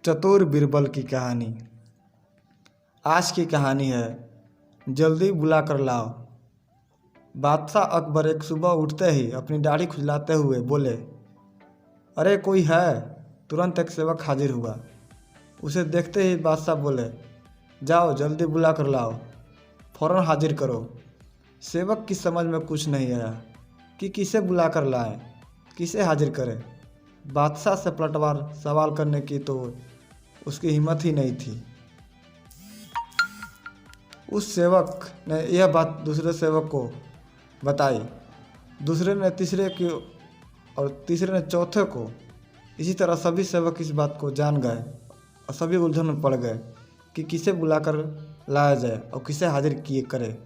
चतुर बीरबल की कहानी। आज की कहानी है जल्दी बुला कर लाओ। बादशाह अकबर एक सुबह उठते ही अपनी दाढ़ी खुजलाते हुए बोले, अरे कोई है। तुरंत एक सेवक हाजिर हुआ। उसे देखते ही बादशाह बोले, जाओ जल्दी बुला कर लाओ, फ़ौरन हाजिर करो। सेवक की समझ में कुछ नहीं आया कि किसे बुला कर लाए, किसे हाजिर करे। बादशाह से पलटवार सवाल करने की तो उसकी हिम्मत ही नहीं थी। उस सेवक ने यह बात दूसरे सेवक को बताई, दूसरे ने तीसरे की और तीसरे ने चौथे को। इसी तरह सभी सेवक इस बात को जान गए और सभी उलझन में पड़ गए कि किसे बुलाकर लाया जाए और किसे हाजिर किए करे।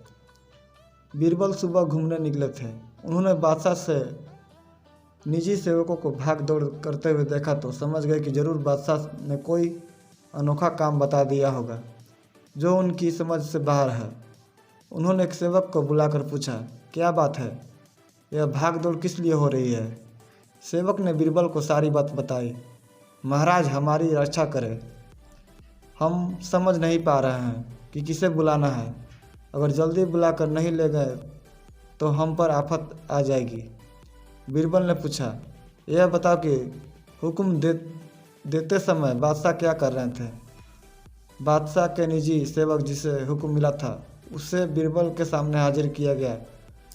बीरबल सुबह घूमने निकले थे। उन्होंने बादशाह से निजी सेवकों को भाग दौड़ करते हुए देखा तो समझ गए कि जरूर बादशाह ने कोई अनोखा काम बता दिया होगा जो उनकी समझ से बाहर है। उन्होंने एक सेवक को बुलाकर पूछा, क्या बात है, यह भाग दौड़ किस लिए हो रही है। सेवक ने बीरबल को सारी बात बताई। महाराज हमारी रक्षा करें, हम समझ नहीं पा रहे हैं कि किसे बुलाना है। अगर जल्दी बुलाकर नहीं ले गए तो हम पर आफत आ जाएगी। बीरबल ने पूछा, यह बताओ कि हुक्म देते समय बादशाह क्या कर रहे थे। बादशाह के निजी सेवक जिसे हुक्म मिला था उसे बीरबल के सामने हाजिर किया गया।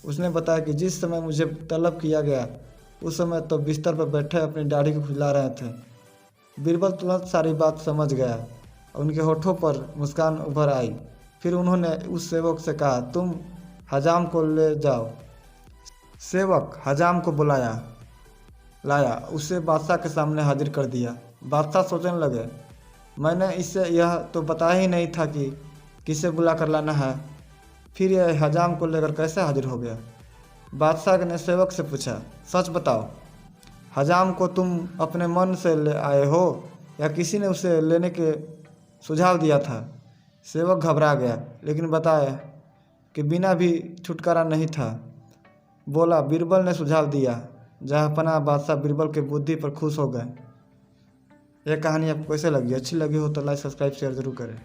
उसने बताया कि जिस समय मुझे तलब किया गया उस समय तो बिस्तर पर बैठे अपनी दाढ़ी को खुजला रहे थे। बीरबल तुरंत सारी बात समझ गया और उनके होठों पर मुस्कान उभर आई। फिर उन्होंने उस सेवक से कहा, तुम हजाम को ले जाओ। सेवक हजाम को लाया, उसे बादशाह के सामने हाजिर कर दिया। बादशाह सोचने लगे, मैंने इससे यह तो बताया ही नहीं था कि किसे बुला कर लाना है, फिर यह हजाम को लेकर कैसे हाजिर हो गया। बादशाह ने सेवक से पूछा, सच बताओ, हजाम को तुम अपने मन से ले आए हो या किसी ने उसे लेने के सुझाव दिया था। सेवक घबरा गया लेकिन बताया कि बिना भी छुटकारा नहीं था। बोला, बीरबल ने सुझाव दिया। जहाँपनाह बादशाह बीरबल के बुद्धि पर खुश हो गए। यह कहानी आपको कैसे लगी? अच्छी लगी हो तो लाइक सब्सक्राइब शेयर जरूर करें।